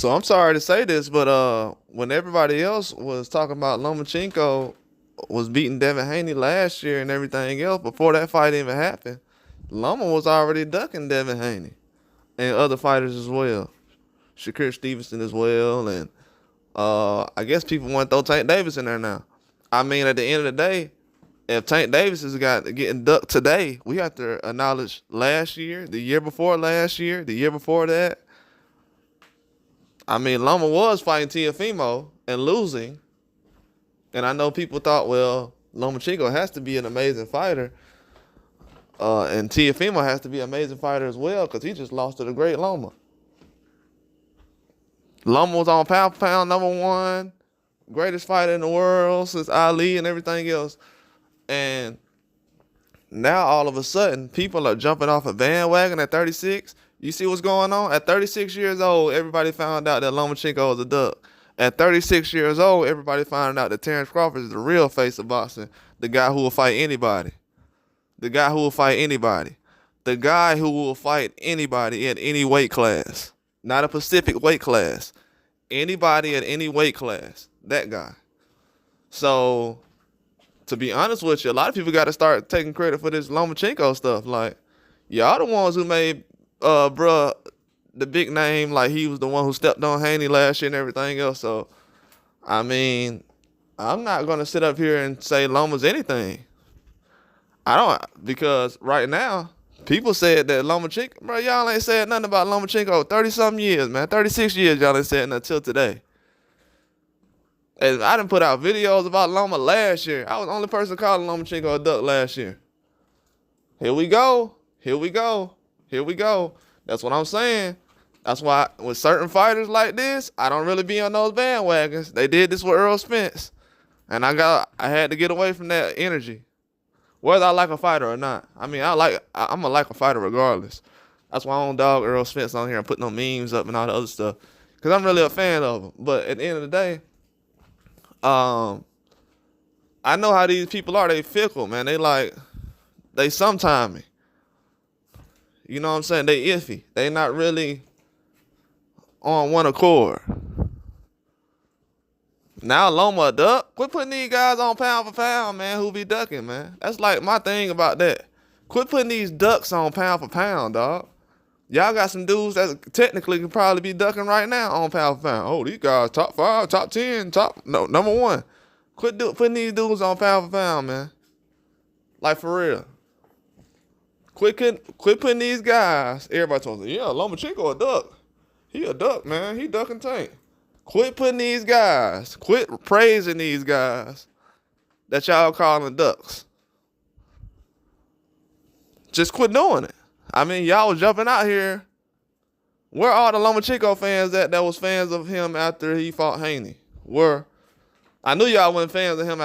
So I'm sorry to say this, but when everybody else was talking about Lomachenko was beating Devin Haney last year and everything else, before that fight even happened, Loma was already ducking Devin Haney and other fighters as well. Shakur Stevenson as well, and I guess people want to throw Tank Davis in there now. I mean, at the end of the day, if Tank Davis is getting ducked today, we have to acknowledge last year, the year before last year, the year before that. I mean, Loma was fighting Teofimo and losing. And I know people thought, well, Lomachenko has to be an amazing fighter. And Teofimo has to be an amazing fighter as well because he just lost to the great Loma. Loma was on pound for pound #1, greatest fighter in the world since Ali and everything else. And now all of a sudden, people are jumping off a bandwagon at 36. You see what's going on? At 36 years old, everybody found out that Lomachenko was a duck. At 36 years old, everybody found out that Terrence Crawford is the real face of boxing. The guy who will fight anybody. The guy who will fight anybody. The guy who will fight anybody in any weight class. Not a specific weight class. Anybody at any weight class. That guy. So, to be honest with you, a lot of people got to start taking credit for this Lomachenko stuff. Like, y'all the ones who made, bruh, the big name, like he was the one who stepped on Haney last year and everything else. So, I mean, I'm not going to sit up here and say Loma's anything. I don't, because right now, people said that Lomachenko, bro, y'all ain't said nothing about Lomachenko 30-something years, man. 36 years y'all ain't said nothing until today. And I done put out videos about Loma last year. I was the only person calling Lomachenko a duck last year. Here we go. Here we go. Here we go. That's what I'm saying. That's why with certain fighters like this, I don't really be on those bandwagons. They did this with Earl Spence. And I had to get away from that energy. Whether I like a fighter or not. I mean, I'm going to like a fighter regardless. That's why I don't dog Earl Spence on here and put no memes up and all the other stuff. Because I'm really a fan of him. But at the end of the day, I know how these people are. They fickle, man. They sometimey. You know what I'm saying? They iffy. They not really on one accord. Now Loma a duck. Quit putting these guys on pound for pound, man, who be ducking, man. That's like my thing about that. Quit putting these ducks on pound for pound, dog. Y'all got some dudes that technically could probably be ducking right now on pound for pound. Oh, these guys top 5, top 10, #1. Quit putting these dudes on pound for pound, man. Like for real. Quit putting these guys. Everybody told me, yeah, Lomachenko a duck. He a duck, man. He ducking Tank. Quit putting these guys. Quit praising these guys that y'all calling ducks. Just quit doing it. I mean, y'all was jumping out here. Where are the Lomachenko fans that was fans of him after he fought Haney? I knew y'all weren't fans of him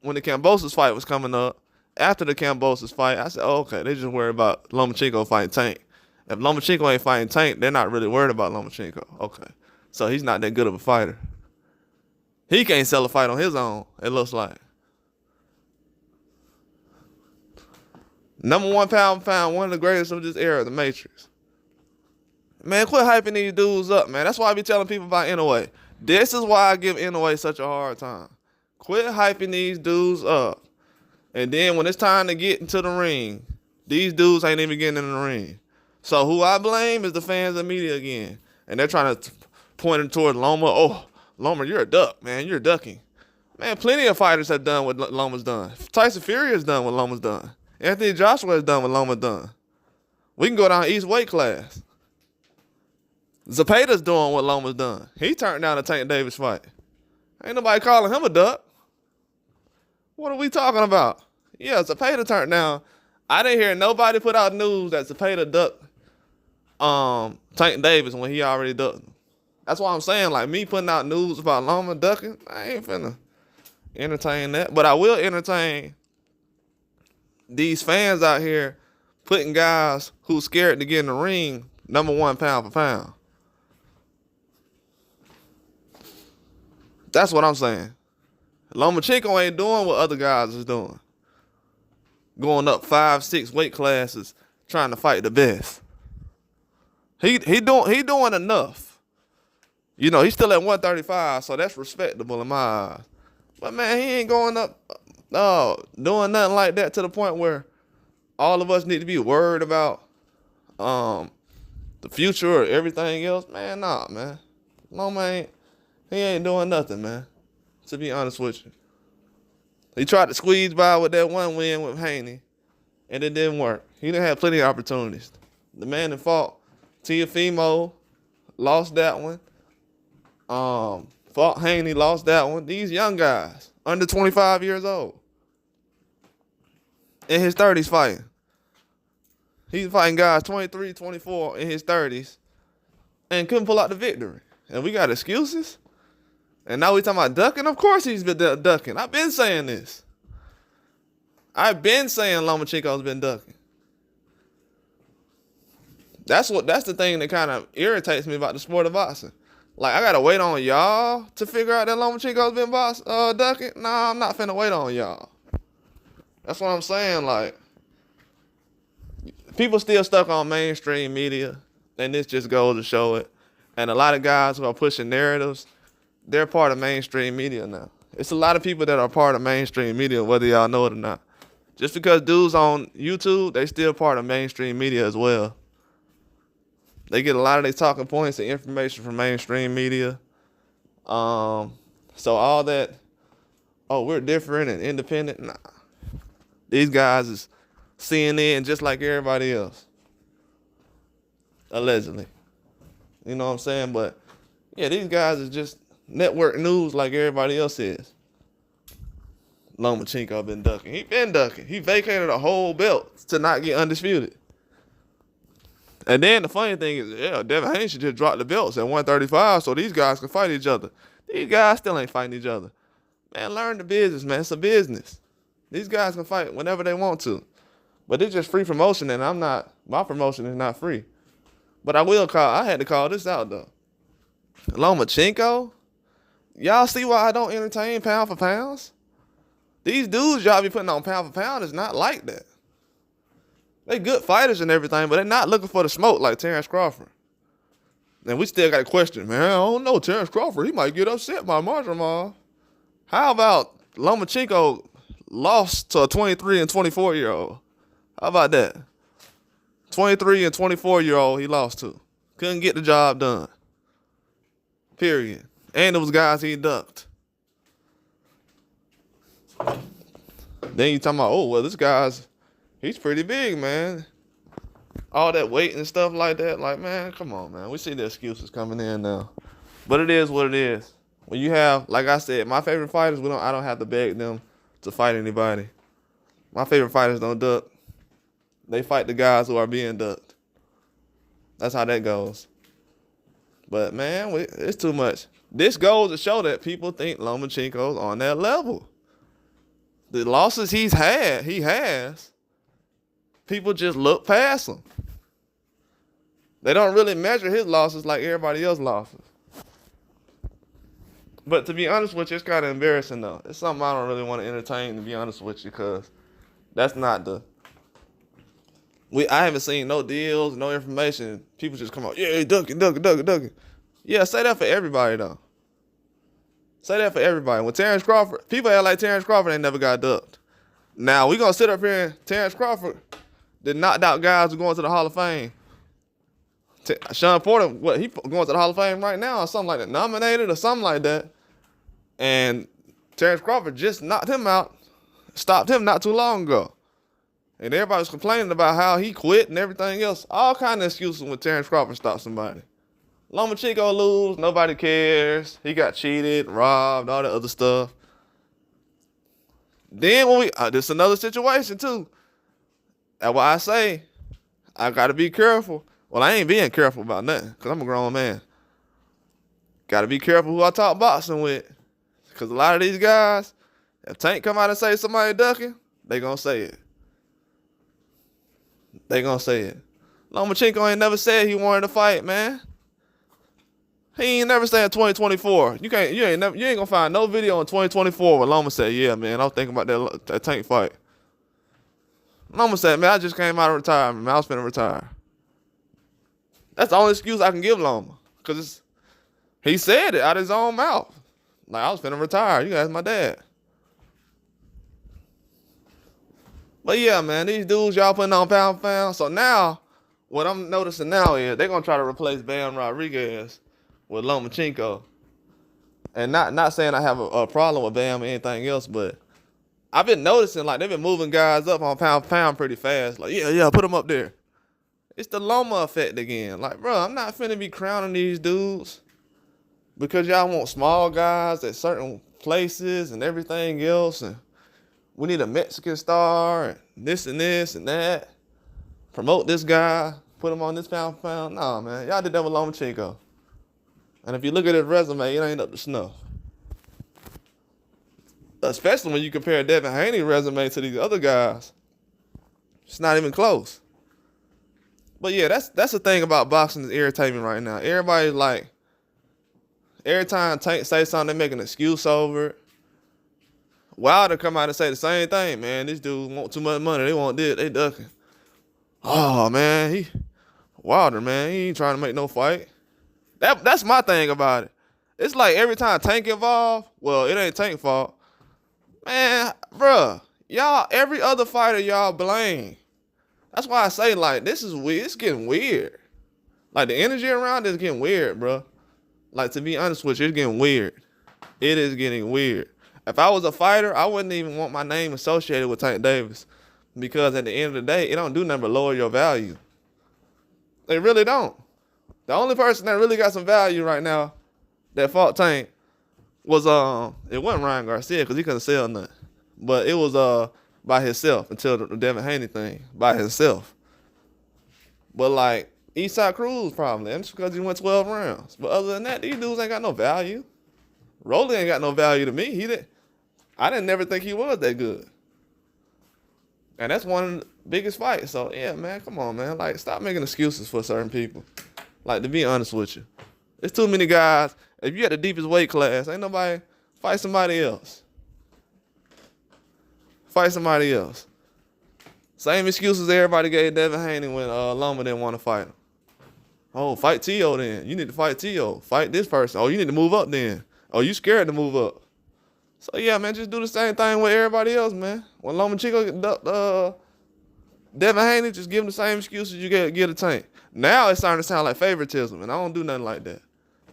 when the Kambosos fight was coming up. After the Kambosos fight, I said, oh, okay, they just worried about Lomachenko fighting Tank. If Lomachenko ain't fighting Tank, they're not really worried about Lomachenko. Okay. So he's not that good of a fighter. He can't sell a fight on his own, it looks like. #1 pound for pound, one of the greatest of this era, the Matrix. Man, quit hyping these dudes up, man. That's why I be telling people about Inoue. This is why I give Inoue such a hard time. Quit hyping these dudes up. And then when it's time to get into the ring, these dudes ain't even getting in the ring. So who I blame is the fans and media again. And they're trying to point it toward Loma. Oh, Loma, you're a duck, man. You're ducking. Man, plenty of fighters have done what Loma's done. Tyson Fury has done what Loma's done. Anthony Joshua has done what Loma's done. We can go down each weight class. Zepeda's doing what Loma's done. He turned down the Tank Davis fight. Ain't nobody calling him a duck. What are we talking about? Yeah, Zepeda turned down. I didn't hear nobody put out news that Zepeda ducked Tank Davis when he already ducked him. That's why I'm saying, like, me putting out news about Loma ducking, I ain't finna entertain that. But I will entertain these fans out here putting guys who's scared to get in the ring #1 pound for pound. That's what I'm saying. Lomachenko ain't doing what other guys is doing. Going up 5, 6 weight classes trying to fight the best. He doing enough You know, he's still at 135, so that's respectable in my eyes. But man, he ain't going up, doing nothing like that to the point where all of us need to be worried about the future or everything else. Man, nah, man. Loma he ain't doing nothing, man. To be honest with you. He tried to squeeze by with that one win with Haney, and it didn't work. He didn't have plenty of opportunities. The man that fought Teofimo lost that one. Fought Haney, lost that one. These young guys, under 25 years old, in his 30s fighting. He's fighting guys 23, 24 in his 30s and couldn't pull out the victory. And we got excuses? And now we talking about ducking? Of course he's been ducking. I've been saying this. I've been saying Lomachenko's been ducking. That's the thing that kind of irritates me about the sport of boxing. Like, I gotta wait on y'all to figure out that Lomachenko's been ducking? Nah, I'm not finna wait on y'all. That's what I'm saying. Like, people still stuck on mainstream media, and this just goes to show it. And a lot of guys who are pushing narratives, they're part of mainstream media now. It's a lot of people that are part of mainstream media, whether y'all know it or not. Just because dudes on YouTube, they still part of mainstream media as well. They get a lot of their talking points and information from mainstream media. So all that, we're different and independent. Nah. These guys is CNN just like everybody else. Allegedly. You know what I'm saying? But, yeah, these guys is just network news like everybody else is. Lomachenko been ducking. He been ducking. He vacated a whole belt to not get undisputed. And then the funny thing is, Devin Haney should just drop the belts at 135 so these guys can fight each other. These guys still ain't fighting each other. Man, learn the business, man. It's a business. These guys can fight whenever they want to. But it's just free promotion, and my promotion is not free. But I had to call this out, though. Lomachenko? Y'all see why I don't entertain pound for pounds? These dudes y'all be putting on pound for pound is not like that. They good fighters and everything, but they're not looking for the smoke like Terrence Crawford. And we still got a question, man. I don't know, Terrence Crawford, he might get upset by Marjamal. How about Lomachenko lost to a 23 and 24-year-old? How about that? 23 and 24-year-old he lost to. Couldn't get the job done. Period. And it was guys he ducked. Then you talking about, this guy's, he's pretty big, man. All that weight and stuff like that. Like, man, come on, man. We see the excuses coming in now. But it is what it is. When you have, like I said, my favorite fighters, I don't have to beg them to fight anybody. My favorite fighters don't duck. They fight the guys who are being ducked. That's how that goes. But, man, it's too much. This goes to show that people think Lomachenko's on that level. The losses he has, people just look past him. They don't really measure his losses like everybody else's losses. But to be honest with you, it's kind of embarrassing, though. It's something I don't really want to entertain, to be honest with you, because that's not I haven't seen no deals, no information. People just come out, yeah, ducking. Yeah, say that for everybody, though. Say that for everybody. When Terrence Crawford, people act like Terrence Crawford ain't never got ducked. Now, we going to sit up here and Terrence Crawford that knocked out guys who going to the Hall of Fame. Sean Porter, he going to the Hall of Fame right now or something like that, nominated or something like that. And Terrence Crawford just knocked him out, stopped him not too long ago. And everybody was complaining about how he quit and everything else. All kind of excuses when Terrence Crawford stopped somebody. Lomachenko lose, nobody cares. He got cheated, robbed, all that other stuff. Then when this is another situation too. That's why I say I gotta be careful. Well, I ain't being careful about nothing because I'm a grown man. Gotta be careful who I talk boxing with. Because a lot of these guys, if Tank come out and say somebody ducking, they gonna say it. They gonna say it. Lomachenko ain't never said he wanted to fight, man. He ain't never said 2024. You ain't gonna find no video in 2024 where Loma said, yeah, man, I was thinking about that Tank fight. Loma said, man, I just came out of retirement, man. I was finna retire. That's the only excuse I can give Loma. Because He said it out his own mouth. Like, I was finna retire. You guys, my dad. But yeah, man, these dudes y'all putting on pound for pound. So now, what I'm noticing now is they're gonna try to replace Bam Rodriguez with Lomachenko. And not saying I have a problem with Bam or anything else, but I've been noticing like they've been moving guys up on pound for pound pretty fast. Like, yeah, put them up there. It's the Loma effect again. Like, bro, I'm not finna be crowning these dudes because y'all want small guys at certain places and everything else. And we need a Mexican star and this and that. Promote this guy, put him on this pound for pound. Nah, man, y'all did that with Lomachenko. And if you look at his resume, it ain't up to snuff. Especially when you compare Devin Haney's resume to these other guys. It's not even close. But yeah, that's the thing about boxing that's irritating right now. Everybody's like, every time Tank say something, they make an excuse over it. Wilder come out and say the same thing, man. This dude want too much money. They want this. They ducking. Oh, man. Wilder, man. He ain't trying to make no fight. That's my thing about it. It's like every time Tank involved, well, it ain't Tank's fault. Man, bruh, y'all, every other fighter y'all blame. That's why I say, like, this is weird. It's getting weird. Like, the energy around it is getting weird, bro. Like, to be honest with you, it's getting weird. It is getting weird. If I was a fighter, I wouldn't even want my name associated with Tank Davis. Because at the end of the day, it don't do nothing but lower your value. It really don't. The only person that really got some value right now that fought Tank was, it wasn't Ryan Garcia because he couldn't sell nothing. But it was by himself until the Devin Haney thing, by himself. But like, Eastside Cruz probably, and it's because he went 12 rounds. But other than that, these dudes ain't got no value. Rolly ain't got no value to me. I didn't never think he was that good. And that's one of the biggest fights. So yeah, man, come on, man. Like, stop making excuses for certain people. Like, to be honest with you. There's too many guys. If you at the deepest weight class, ain't nobody, fight somebody else. Fight somebody else. Same excuses everybody gave Devin Haney when Loma didn't want to fight him. Oh, fight T.O. then. You need to fight T.O. Fight this person. Oh, you need to move up then. Oh, you scared to move up. So, yeah, man, just do the same thing with everybody else, man. When Lomachenko Devin Haney, just give him the same excuses you give to Tank. Now it's starting to sound like favoritism, and I don't do nothing like that.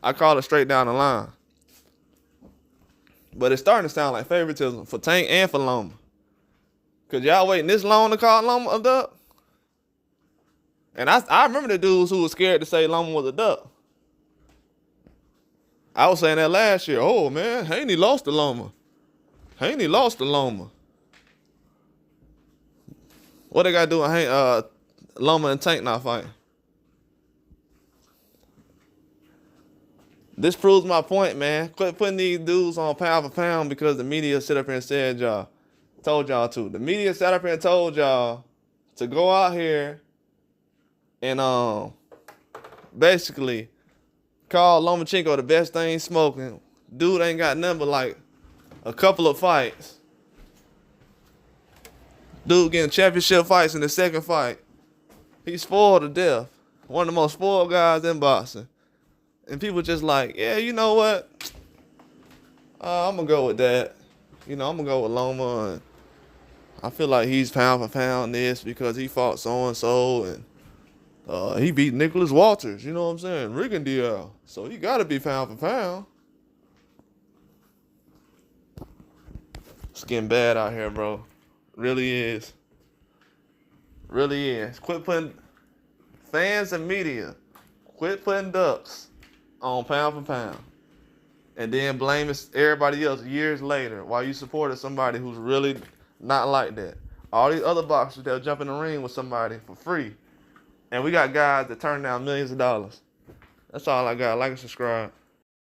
I call it straight down the line. But it's starting to sound like favoritism for Tank and for Loma. Because y'all waiting this long to call Loma a duck? And I remember the dudes who were scared to say Loma was a duck. I was saying that last year. Oh, man, Haney lost to Loma. Haney lost to Loma. What they got to do with Loma and Tank not fighting? This proves my point, man. Quit putting these dudes on pound for pound because the media sit up here and said told y'all to. The media sat up here and told y'all to go out here and basically call Lomachenko the best thing smoking. Dude ain't got nothing but like a couple of fights. Dude getting championship fights in the second fight. He's spoiled to death. One of the most spoiled guys in boxing. And people just like, yeah, you know what? I'm going to go with that. You know, I'm going to go with Loma. And I feel like he's pound for pound this because he fought so-and-so. And he beat Nicholas Walters. You know what I'm saying? Rigondeaux. So he got to be pound for pound. It's getting bad out here, bro. Really is. Really is. Quit putting fans and media. Quit putting ducks on pound for pound. And then blame everybody else years later while you supported somebody who's really not like that. All these other boxers, they'll jump in the ring with somebody for free. And we got guys that turn down millions of dollars. That's all I got. Like and subscribe.